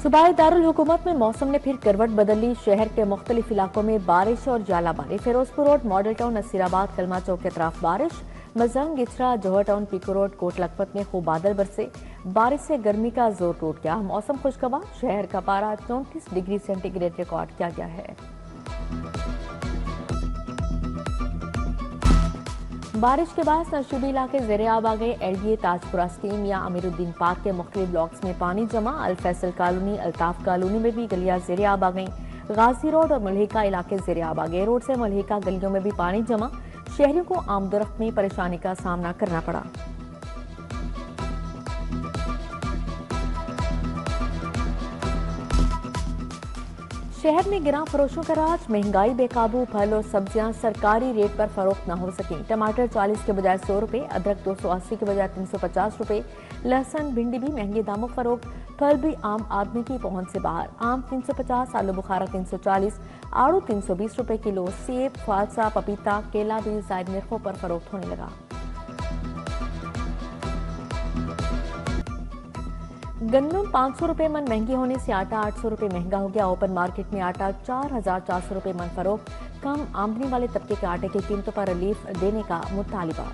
सूबाई दारुल हुकूमत में मौसम ने फिर करवट बदल ली। शहर के मुख्तलिफ इलाकों में बारिश और जालाबारी। Ferozepur road, model town, Naseerabad, Kalma Chowk के अतराफ बारिश। मजंग, गिचरा, जौहर टाउन, पीको रोड, कोट लखपत में खूब बादल बरसे। बारिश से गर्मी का जोर टूट गया। मौसम खुशगवार। शहर का पारा 34 डिग्री सेंटीग्रेड रिकॉर्ड किया गया है। बारिश के बाद नशूबी इलाके ज़ेरे-आब आ गए। एलडीए, ताजपुरा स्कीम या अमीरुद्दीन पार्क के मुख्तलिफ ब्लॉक्स में पानी जमा। अल फैसल कॉलोनी, अल्ताफ कॉलोनी में भी गलियां ज़ेरे-आब आ गईं। गाजी रोड और मलहिका इलाके ज़ेरे-आब आ गए। रोड से मलहिका गलियों में भी पानी जमा। शहरियों को आमदोरफ्त में परेशानी का सामना करना पड़ा। शहर में गिरां फरोशों का राज। महंगाई बेकाबू। फल और सब्जियां सरकारी रेट पर फरोख्त न हो सकी। टमाटर 40 के बजाय 100 रुपए, अदरक 280 के बजाय 350 रुपए, लहसुन भिंडी भी महंगे दामों फरोख्त। फल भी आम आदमी की पहुंच से बाहर। आम 350, आलू बुखारा 340, आड़ू 320 रुपए किलो। सेब, फालसा, पपीता, केला भी जायद निर्खों पर फरोख्त होने लगा। गंदम 500 रुपए मन महंगी होने से आटा 800 रुपए महंगा हो गया। ओपन मार्केट में आटा 4400 रुपए मन फरोख्त। कम आमदनी वाले तबके के आटे की कीमतों पर रिलीफ देने का मुतालिबा।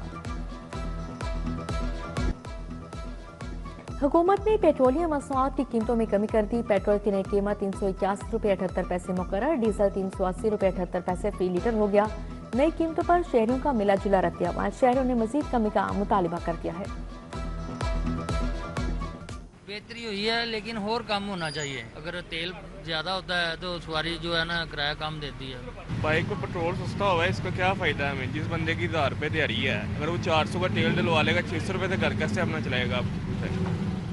हुकूमत ने पेट्रोलियम मसनूआत की कीमतों में कमी कर दी। पेट्रोल की नई कीमत 381 रुपए 78 पैसे मुकर्रर। डीजल 380 रुपए 78 पैसे फी लीटर हो गया। नई कीमतों पर शहरियों का मिला जुला रद्द-ए-अमल। शहरियों ने मजीद कमी का मुतालिबा कर दिया है। बेहतरी हुई है, लेकिन और कम होना चाहिए। अगर तेल ज़्यादा होता है तो सवारी जो है ना किराया कम देती है। बाइक को पेट्रोल सस्ता हुआ है, इसका क्या फ़ायदा है हमें? जिस बंदे की 1000 रुपये दिहाड़ी है, अगर वो 400 का तेल डलवा लेगा, 600 रुपये से घर कैसे अपना चलाएगा?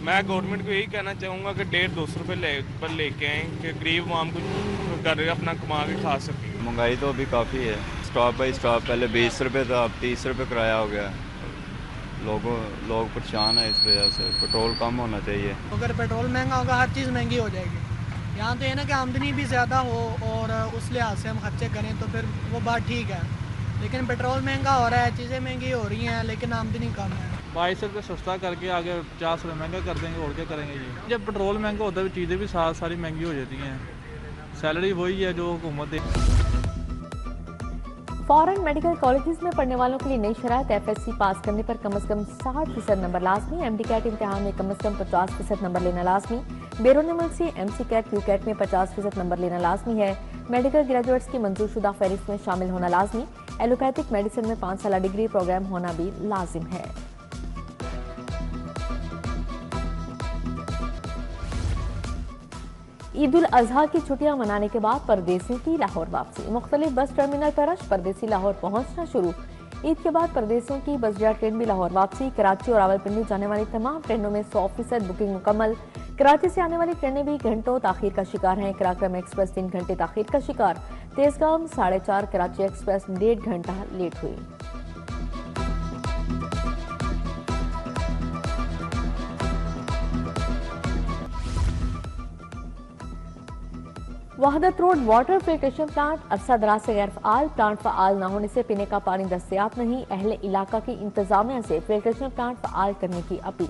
मैं गवर्नमेंट को यही कहना चाहूँगा कि 150-200 रुपये पर लेके आएँ कि गरीब आम को घर अपना कमा के खा सकें। महंगाई तो अभी काफ़ी है। स्टॉप बाई स्टॉप पहले 20 रुपये था, अब 30 रुपये किराया हो गया। लोग परेशान है इस वजह से। पेट्रोल कम होना चाहिए। अगर पेट्रोल महंगा होगा हर चीज़ महंगी हो जाएगी। यहाँ तो ये ना कि आमदनी भी ज़्यादा हो और उस लिहाज से हम खर्चे करें तो फिर वो बात ठीक है। लेकिन पेट्रोल महंगा हो रहा है, चीज़ें महंगी हो रही हैं, लेकिन आमदनी कम है। 22 रुपये सस्ता करके आगे 50 रुपये महंगा कर देंगे, और क्या करेंगे जी? जब पेट्रोल महंगा होता है तो चीज़ें भी सारी महंगी हो जाती हैं। सैलरी वही है जो हुकूमत दे। फॉरेन मेडिकल कॉलेजेस में पढ़ने वालों के लिए नई शराइत। एफएससी पास करने पर कम से कम 60% नंबर लाजमी। एमडी कैट इम्तिहान में कम से कम 50% नंबर लेना लाजमी। बैरून मुल्क से एमसी कैट, क्यू कैट में 50% नंबर लेना लाजमी है। मेडिकल ग्रेजुएट्स की मंजूरशुदा फहरिस्त में शामिल होना लाजमी। एलोपैथिक मेडिसिन में 5 साल डिग्री प्रोग्राम होना भी लाजिम है। ईद उल अजहा की छुट्टियां मनाने के बाद परदेसियों की लाहौर वापसी। मुख्तलिफ बस टर्मिनल पर रश, परदेसी लाहौर पहुंचना शुरू। ईद के बाद परदेसियों की बसजा ट्रेन भी लाहौर वापसी। कराची और रावलपिंडी जाने वाली तमाम ट्रेनों में 100% बुकिंग मुकम्मल। कराची से आने वाली ट्रेनें भी घंटों ताखीर का शिकार हैं। कराक्रम एक्सप्रेस 3 घंटे ताखीर का शिकार। तेजगाम 4:30, कराची एक्सप्रेस 1.5 घंटा लेट हुई। वहदत रोड वाटर फिल्ट्रेशन प्लांट अरसा दराज से गैर फाल। प्लांट फाल न होने से पीने का पानी दस्तयाब नहीं। अहले इलाका की इंतजामिया से फिल्ट्रेशन प्लांट फाल करने की अपील।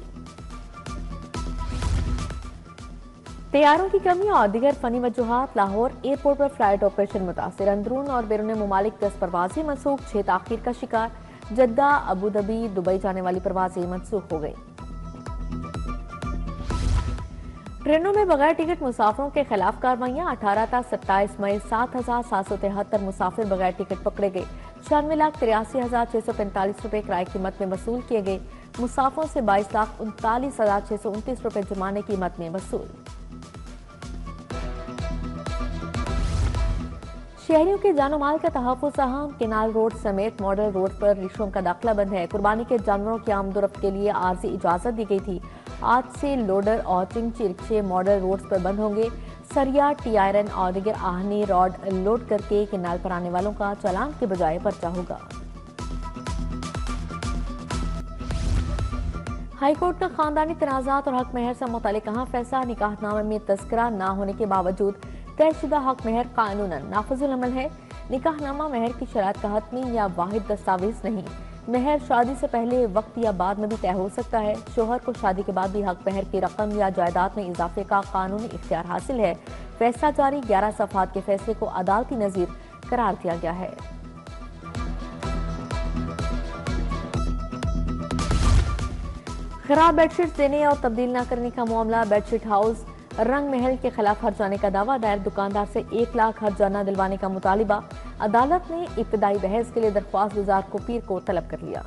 तैयारों की कमी और दीगर फनी वजूहात। लाहौर एयरपोर्ट पर फ्लाइट ऑपरेशन मुतासिर। अंदरून और बैरून मुमालिक 10 परवाजें मनसूख, 6 ताखीर का शिकार। जद्दा, अबू धाबी, दुबई जाने वाली परवाजें मनसूख हो गई। ट्रेनों में बगैर टिकट मुसाफिरों के खिलाफ कार्रवाइयां। 18 था 27 मई 7,773 मुसाफिर बगैर टिकट पकड़े गए। 96,83,645 रुपए किराए कीमत में वसूल किए गए। मुसाफिरों से 22,39,629 रुपए जुर्माने कीमत में वसूल। शहरियों के जानो माल का तहफ़्फ़ुज़ अहम। केनाल रोड समेत मॉडल रोड पर रिक्शों का दाखिला बंद है। कुर्बानी के जानवरों की आमदोरफ्त के लिए आर्जी इजाजत दी गई थी। आज से लोडर और चिंची रिक्शे मॉडल रोड्स पर बंद होंगे। सरिया, टी आयरन और दीगर आहनी रॉड लोड करके केनाल पर आने वालों का चालान के बजाय पर्चा होगा। हाईकोर्ट का खानदानी तनाजात और हक महर से मुतालिक अहम फैसला। निकाहनामे में तस्करा न होने के बावजूद तयशुदा हक महर कानूनन नाफिजुल अमल है। निकाहनामा महर की शरात का हतमी या वाहिद दस्तावेज नहीं। मेहर शादी से पहले, वक्त या बाद में भी तय हो सकता है। शोहर को शादी के बाद भी हक मेहर की रकम या जायदाद में इजाफे का कानूनी इख्तियार हासिल है। फैसला जारी, 11 सफ़हात के फैसले को अदालती नज़ीर करार दिया गया है। खराब बेडशीट देने और तब्दील न करने का मामला, बेडशीट हाउस रंग महल के खिलाफ हर्जाने का दावा दायर, दुकानदार से 1 लाख हर्जाना दिलवाने का मुतालिबा। अदालत ने इब्तदाई बहस के लिए दरख्वास्त गुजार को पीर को तलब कर लिया।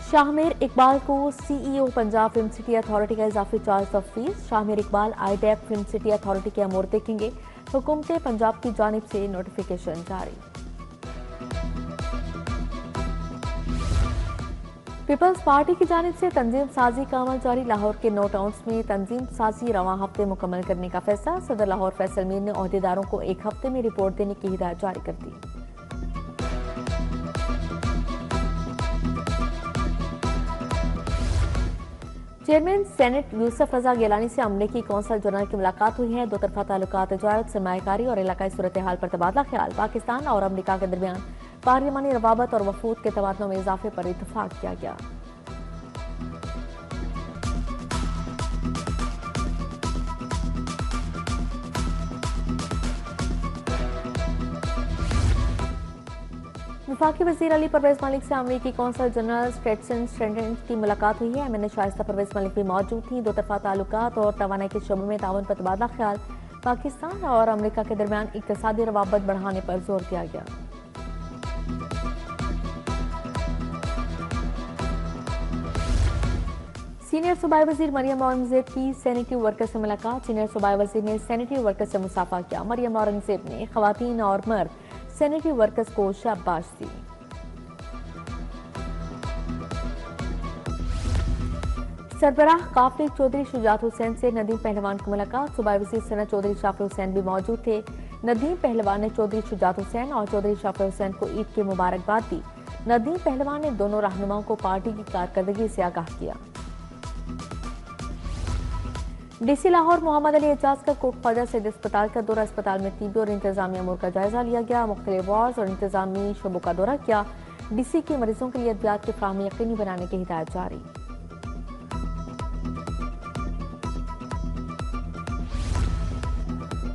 शाहमेर इकबाल को CEO Punjab film city authority का इजाफी charge of fees. Shahmeer Iqbal IDEC film city authority के अमूर देखेंगे। हुकूमत पंजाब की जानिब से नोटिफिकेशन जारी। पीपल्स पार्टी की जानिब से तंजीम साजी का अमल जारी। लाहौर के 9 टाउन्स में तंजीम साजी रवां हफ्ते मुकम्मल करने का फैसला। सदर लाहौर फैसल मीर ने ओहदेदारों को 1 हफ्ते में रिपोर्ट देने की हिदायत जारी कर दी। चेयरमैन सेनेट यूसुफ रजा गिलानी से अमरीकी कौंसल जनरल की मुलाकात हुई है। 2 तरफा ताल्लुकात, तजारत, सरमायाकारी और इलाकाई सूरत हाल पर तबादला ख्याल। पाकिस्तान और अमरीका के दरमियान पार्लिमानी रवाबत और वफूद के तबादलों में इजाफे पर इत्तफाक किया गया। वफाकी वज़ीर अली परवेज मलिक से अमरीकी कौंसल जनरल स्टेटसन की मुलाकात हुई है। MNA शाइस्ता परवेज मलिक भी मौजूद थी। 2 तरफा ताल्लुकात और तवानाई के शोबे में ताउन पर तबादला ख्याल। पाकिस्तान और अमरीका के दरमियान इक्तिसादी रवाबत बढ़ाने पर जोर दिया गया। सीनियर सूबाई वजीर मरियम औरंगजेब की सैनिटरी वर्कर से मुलाकात। सीनियर सूबाई वजीर ने सैनिटरी वर्कर से मुसाफा किया। मरियम औरंगजेब ने खवातीन और मर्द सैनिटरी वर्कर्स को शाबाश दी। सरबराह काफिले चौधरी शुजात हुसैन से नदीम पहलवान की मुलाकात। सूबाई वजीर सनत चौधरी शाफी हुसैन भी मौजूद थे। नदीम पहलवान ने चौधरी शुजात हुसैन और चौधरी शाफी हुसैन को ईद की मुबारकबाद दी। नदीम पहलवान ने दोनों रहनुमाओं को पार्टी की कारकर्दगी से आगाह किया। DC लाहौर मोहम्मद अली एजाज का कोट ख्वाजा सैयद अस्पताल का दौरा। अस्पताल में तिब्बी और इंतजामी अमूर का जायजा लिया गया। मुख्तलिफ वार्ड और इंतजामी शोबों का दौरा किया। DC की मरीजों के लिए अद्वियात की फराहमी यकीनी बनाने की हिदायत जारी।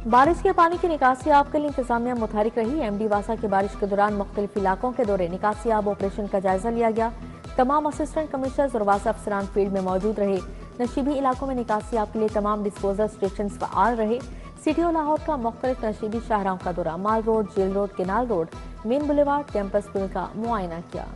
बारिश के पानी की निकासी आब के लिए इंतजामिया मुतहरिक रही। MD वासा की बारिश के दौरान मुख्तलिफ इलाकों के दौरे निकासी आब ऑपरेशन का जायजा लिया गया। तमाम असिस्टेंट कमिश्नर्स और वासा अफसरान फील्ड में मौजूद रहे। नशीबी इलाकों में निकासी आप के लिए तमाम डिस्पोजल स्टेशन फ़आल रहे। सिटी और लाहौर का मुख्तलिफ नशीबी शाहराहों का दौरा, mall road, jail road, canal road, main boulevard, campus पुल का मुआयना किया।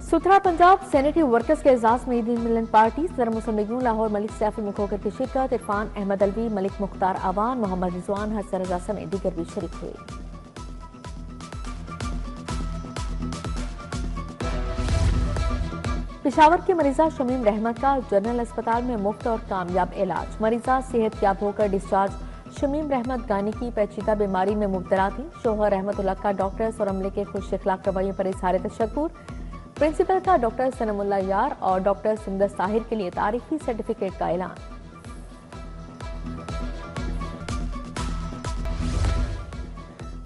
सुथरा पंजाब सैनिटरी वर्कर्स के एजाज में ईद मिलन पार्टी। सदर मुस्लिम लीग लाहौर मलिक सैफी मुखोकर की शिरकत। इरफान अहमद अलवी, मलिक मुख्तार आवान, मोहम्मद रिजवान, हसन रजा समेत दीगर भी शरीक हुए। पेशावर की मरीजा शमीम रहमत का जनरल अस्पताल में मुफ्त और कामयाब इलाज। मरीजा सेहतयाब होकर डिस्चार्ज। शमीम रहमत गानी की पेचीदा बीमारी में मुब्तला थी। शोहर रहमतुल्लाह का डॉक्टर्स और अमले के खुश इखलाक रवैये पर इज़हार तशक्कुर। प्रिंसिपल का डॉक्टर सनमुल्लाह यार और डॉक्टर सिमदर ताहिर के लिए तारीखी सर्टिफिकेट का ऐलान।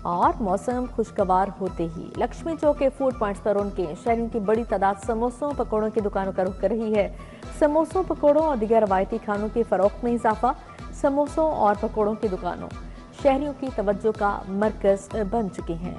और मौसम खुशगवार होते ही लक्ष्मी चौक के फूड पॉइंट्स पर उनके शहरियों की बड़ी तादाद समोसों पकौड़ों की दुकानों का रुख कर रही है। समोसों, पकौड़ों और दीगर रवायती खानों की फरोख्त में इजाफा। समोसों और पकौड़ों की दुकानों शहरियों की तवज्जो का मरकज बन चुकी हैं।